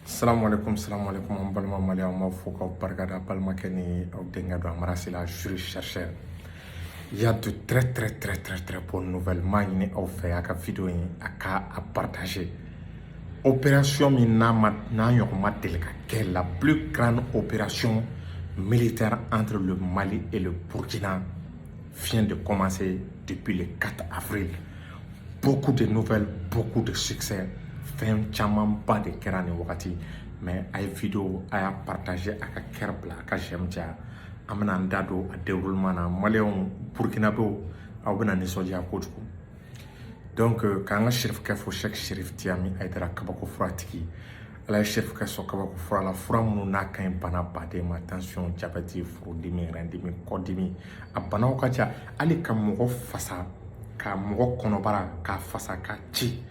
Salam alaikum, en balma malien, ma fouka, bargada, balmakeni, au dengado, amarasi la jury chercheur. Il y a de très bonnes nouvelles. Magné au fait, à vidéo, à partager. Opération Minama, la plus grande opération militaire entre le Mali et le Burkina vient de commencer depuis le 4 avril. Beaucoup de nouvelles, beaucoup de succès. Fem chaman pas de kerani wakati mais ay vidéo ay partager aka kerbla aka jemja amana ndado a déroulement na maléon burkinabé aw bena ni sodia kojugo donc quand chef ka fo chaque chef tiami ay dara kabako fratiki ala chef ka so kabako fra la fra munu na kan bana bade ma tension diabète frodimi rendimi kodimi abana okacha ali kam mo fasa ka mo konobara ka fasa ka ci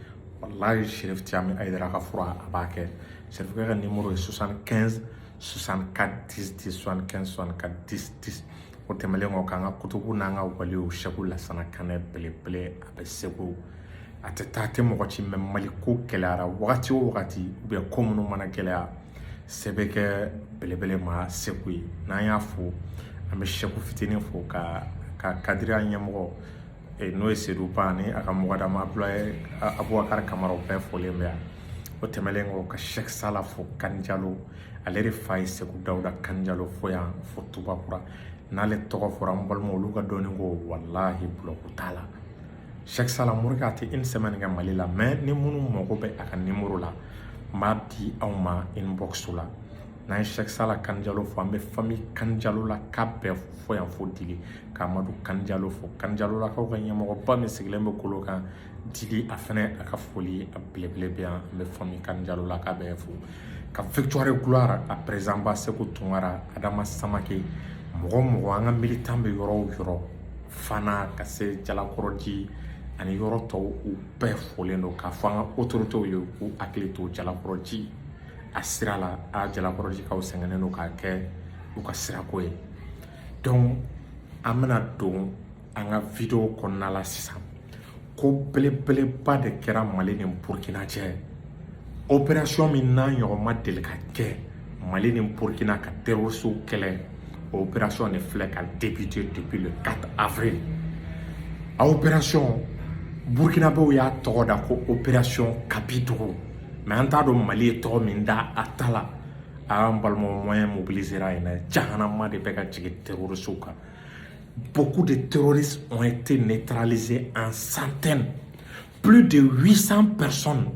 wallahi Chérif Tiami Aïdara Kafroua Abake. Chérif ka numéro est 75 64 10 10 75 64 10 10. O temele ngo kanga kutubu nanga wali o shaku la sana kane pele abe sego. Atete mo ci même maliko kelara wakati o wakati be komuno mana kelea sebeke pele ma sekui na ya fu ambe shaku fitini fu ka kadira nyamo et nous c'est pas aka mogada ma ploye Abouakar Kamara pe folembe o temelengo ka Cheikh Sala fo kanjalo alere fay seku dawda kanjalo fo ya fo tubakura nale togo fo rambalmo luga doningo wallahi bloku tala Cheikh Sala murgati une semaine ga malila mais ni munu mogo be aka numéro la mardi awma inbox la na Cheikh Sala kanjalo fo ambe famille kanjalo la kabe fo ya fo dili Kamadou Kanjalo fo Kanjalo la ko ganya mo ba me siglembe koloka dili afene aka foli a blé bien me famille Kanjalo la ka be fo ka victoire gloire à présent ba se ko tumara Adama Samake mo anga militant be yoro fana ka se jala koroji ani yoro to u pe folendo ka fanga autorité yo u akleto jala koroji asirala a jala koroji ka o sengane no ka ke u ka sira ko e donc amena don anga vidéo konna la sisan ko bele pas de kera Mali ni Burkina cɛ opération min na ɲɔgɔnma deli ka kɛ Mali ni Burkina ka terroriste kɛlɛ opération ne filɛ ka débuter depuis le 4 avril a opération burkinabéw y'a tɔgɔ da ko opération Kapitogo mais an t'a dɔn Mali ye tɔgɔ min da a ta la an balima moyen mobilisera yen jahanama de bɛ ka jigin terroriste kan. Beaucoup de terroristes ont été neutralisés en centaines. Plus de 800 personnes,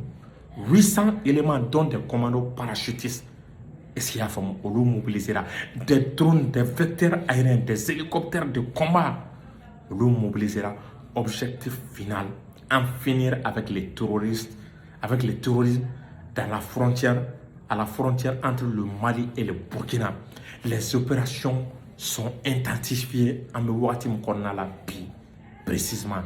800 éléments dont des commandos parachutistes. Est-ce qu'il y a fait Olu mobilisera des drones, des vecteurs aériens, des hélicoptères de combat. Olu mobilisera. Objectif final, en finir avec les terroristes, avec le terrorisme dans la frontière, à la frontière entre le Mali et le Burkina. Les opérations sont intensifiés en wagati mon konna la bi précisément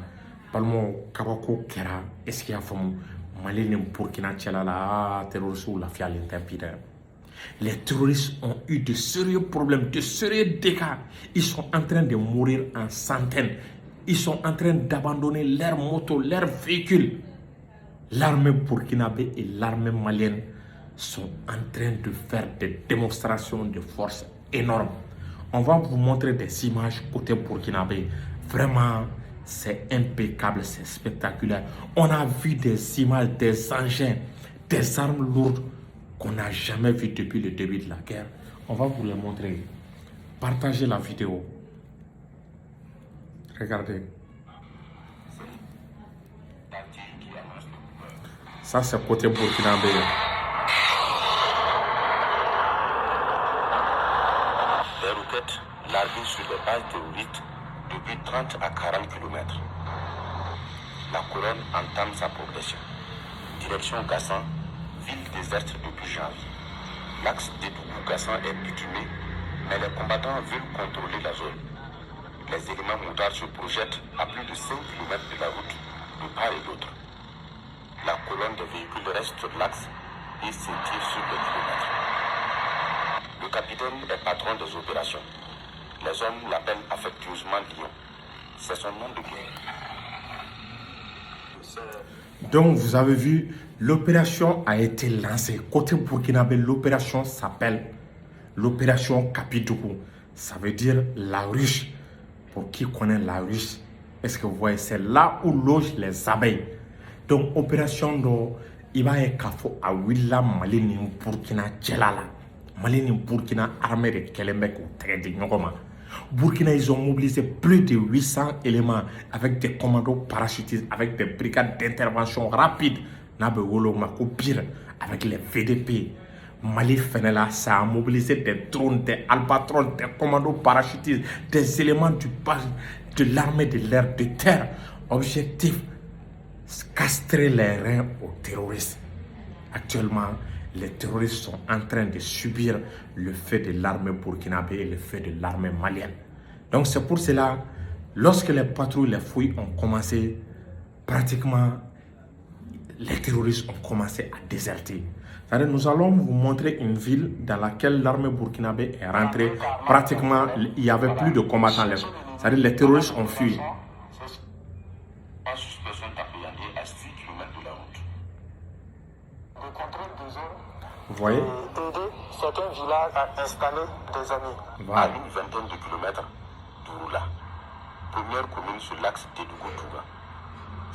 palmo kabako kera est-ce qu'il y a famu Mali ni Burkina cela la terroristes ou la fiale intempire. Les terroristes ont eu de sérieux problèmes, de sérieux dégâts. Ils sont en train de mourir en centaines. Ils sont en train d'abandonner leurs motos, leurs véhicules. L'armée burkinabé et l'armée malienne sont en train de faire des démonstrations de force énormes. On va vous montrer des images côté burkinabé. Vraiment, c'est impeccable, c'est spectaculaire. On a vu des images, des engins, des armes lourdes qu'on n'a jamais vues depuis le début de la guerre. On va vous les montrer. Partagez la vidéo. Regardez. Ça, c'est côté burkinabé. Largués sur les bases terroristes depuis 30 à 40 km. La colonne entame sa progression. Direction Gassan, ville déserte depuis janvier. L'axe Dédougou-Gassan est bitumé, mais les combattants veulent contrôler la zone. Les éléments motards se projettent à plus de 5 km de la route de part et d'autre. La colonne de véhicules reste sur l'axe et s'étire sur les kilomètres. Le capitaine est patron des opérations. Les hommes l'appellent affectueusement Lion. C'est son nom de guerre. Donc, vous avez vu, l'opération a été lancée. Côté burkinabé, l'opération s'appelle l'opération Kapidougou. Ça veut dire la ruche. Pour qui connaît la ruche, est-ce que vous voyez, c'est là où logent les abeilles. Donc, opération do, il va y avoir à Willa, Mali, ni Burkina, Djelala. Mali, ni Burkina, armée de Kelembek ou Trédi Nyogoma. Burkina, ils ont mobilisé plus de 800 éléments avec des commandos parachutistes, avec des brigades d'intervention rapide, avec les VDP. Mali Fenela, ça a mobilisé des drones, des albatros, des commandos parachutistes, des éléments de l'armée de l'air, de terre. Objectif, castrer les reins aux terroristes. Actuellement, les terroristes sont en train de subir le fait de l'armée burkinabé et le fait de l'armée malienne. Donc c'est pour cela, lorsque les patrouilles, les fouilles ont commencé, pratiquement, les terroristes ont commencé à déserter. C'est-à-dire, nous allons vous montrer une ville dans laquelle l'armée burkinabé est rentrée. Pratiquement, il n'y avait plus de combattants. C'est-à-dire, les terroristes ont fui. Vous voyez? C'est un village à installer des amis. À une vingtaine de kilomètres d'Ouroula, première commune sur l'axe Tédougou-Touga.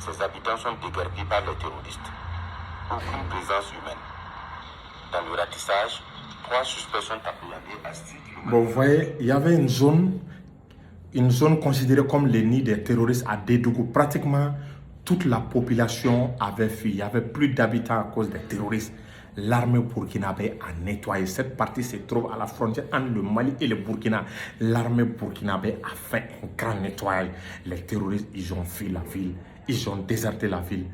Ses habitants sont déguerpis par les terroristes. Aucune présence humaine. Dans le ratissage, 3 suspects sont appréhendés à 6 km. Bon, vous voyez, il y avait une zone considérée comme le nid des terroristes à Dédougou. Pratiquement toute la population avait fui. Il n'y avait plus d'habitants à cause des terroristes. L'armée burkinabé a nettoyé. Cette partie se trouve à la frontière entre le Mali et le Burkina. L'armée burkinabé a fait un grand nettoyage. Les terroristes, ils ont fui la ville. Ils ont déserté la ville.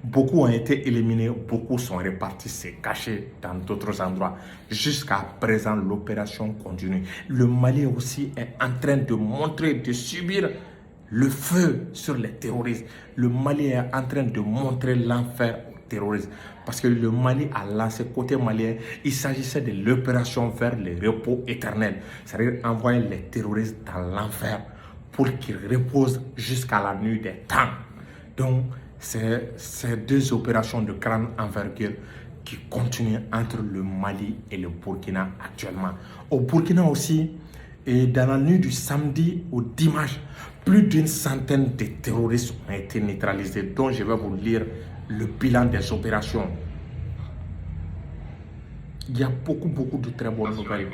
Beaucoup ont été éliminés, beaucoup sont répartis, se cacher dans d'autres endroits. Jusqu'à présent, l'opération continue. Le Mali aussi est en train de montrer, de subir le feu sur les terroristes. Le Mali est en train de montrer l'enfer aux terroristes. Parce que le Mali a lancé, côté malien, il s'agissait de l'opération vers le repos éternel. C'est-à-dire envoyer les terroristes dans l'enfer pour qu'ils reposent jusqu'à la nuit des temps. Donc, c'est ces deux opérations de grande envergure qui continuent entre le Mali et le Burkina actuellement. Au Burkina aussi, et dans la nuit du samedi au dimanche, plus d'une centaine de terroristes ont été neutralisés, dont je vais vous lire le bilan des opérations. Il y a beaucoup de très bonnes nouvelles.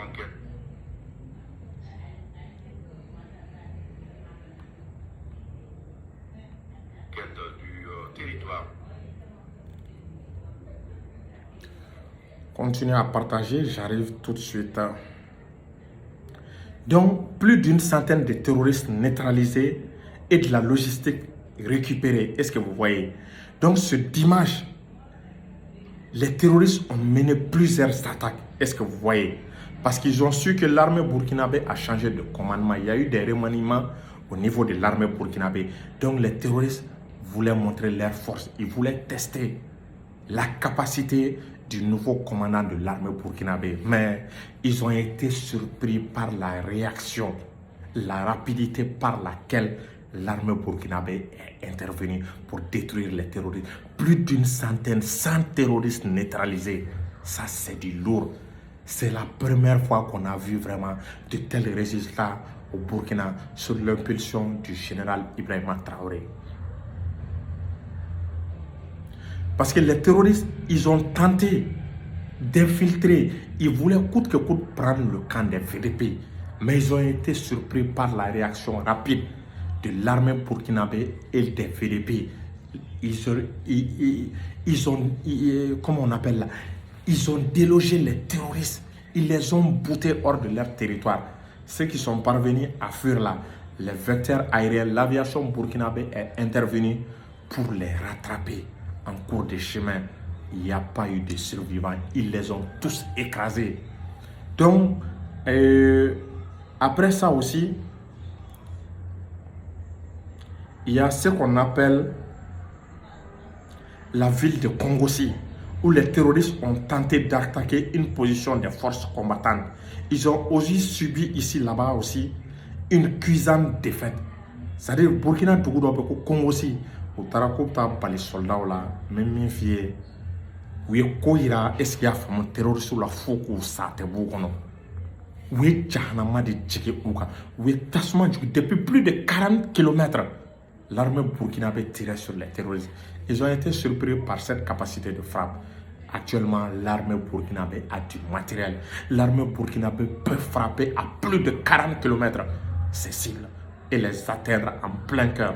Continuez à partager, j'arrive tout de suite. Donc, plus d'une centaine de terroristes neutralisés et de la logistique récupérée. Est-ce que vous voyez? Donc, ce dimanche, les terroristes ont mené plusieurs attaques. Est-ce que vous voyez? Parce qu'ils ont su que l'armée burkinabé a changé de commandement. Il y a eu des remaniements au niveau de l'armée burkinabé. Donc, les terroristes voulaient montrer leur force. Ils voulaient tester la capacité du nouveau commandant de l'armée burkinabé. Mais ils ont été surpris par la réaction, la rapidité par laquelle l'armée burkinabé est intervenue pour détruire les terroristes. Plus d'une centaine, 100 terroristes neutralisés. Ça, c'est du lourd. C'est la première fois qu'on a vu vraiment de tels résultats au Burkina sous l'impulsion du général Ibrahima Traoré. Parce que les terroristes, ils ont tenté d'infiltrer. Ils voulaient coûte que coûte prendre le camp des VDP. Mais ils ont été surpris par la réaction rapide de l'armée burkinabé et des VDP. Comment on appelle là? Ils ont délogé les terroristes. Ils les ont boutés hors de leur territoire. Ceux qui sont parvenus à fuir là, les vecteurs aériens, l'aviation burkinabé est intervenue pour les rattraper. En cours de chemin, il n'y a pas eu de survivants. Ils les ont tous écrasés. Donc, après ça aussi, il y a ce qu'on appelle la ville de Kongossi, où les terroristes ont tenté d'attaquer une position des forces combattantes. Ils ont aussi subi ici, là-bas aussi, une cuisante défaite. C'est-à-dire Burkina Togo Kongossi. u taara k'u bɛ taa bali soldaw la n bɛ min f'i ye u ye ko yira est-ce que y'a faamu terroriste la fo k'u sa tɛ b'u kɔnɔ u ye jahanama de jigin u kan u ye tasuma jigin depuis plus de 40 km. L'armée burkinabé tirait sur les terroristes. Ils ont été surpris par cette capacité de frappe. Actuellement, l'armée burkinabé a du matériel. L'armée burkinabé peut frapper à plus de 40 km ses cibles et les atteindre en plein cœur.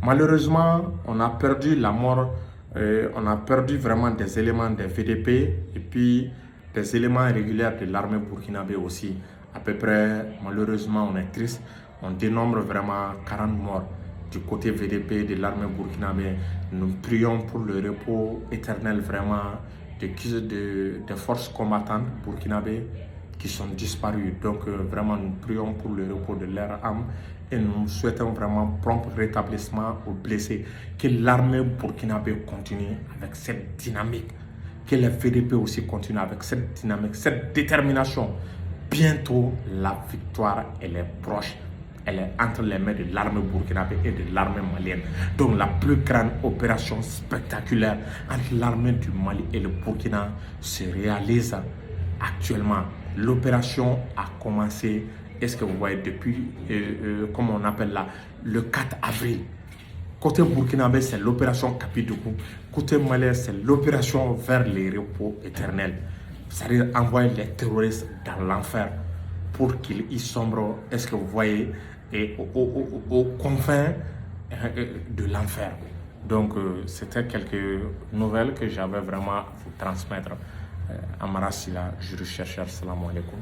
Malheureusement, on a perdu la mort, on a perdu vraiment des éléments des VDP et puis des éléments réguliers de l'armée burkinabé aussi. À peu près, malheureusement, on est triste. On dénombre vraiment 40 morts du côté VDP de l'armée burkinabé. Nous prions pour le repos éternel vraiment des forces combattantes burkinabées qui sont disparues. Donc vraiment, nous prions pour le repos de leur âme et nous souhaitons vraiment prompt rétablissement aux blessés. Que l'armée burkinabé continue avec cette dynamique. Que les VDP aussi continuent avec cette dynamique, cette détermination. Bientôt, la victoire, elle est proche. Elle est entre les mains de l'armée burkinabé et de l'armée malienne. Donc la plus grande opération spectaculaire entre l'armée du Mali et le Burkina se réalise actuellement. L'opération a commencé, est-ce que vous voyez, depuis, comme on appelle là, le 4 avril. Côté burkinabé, c'est l'opération Capidougou. Côté malien, c'est l'opération vers les repos éternels. C'est-à-dire envoyer les terroristes dans l'enfer pour qu'ils y sombrent, est-ce que vous voyez, aux confins de l'enfer. Donc, c'était quelques nouvelles que j'avais vraiment à vous transmettre. Amara Sila, juriste chercheur, salam alaikum.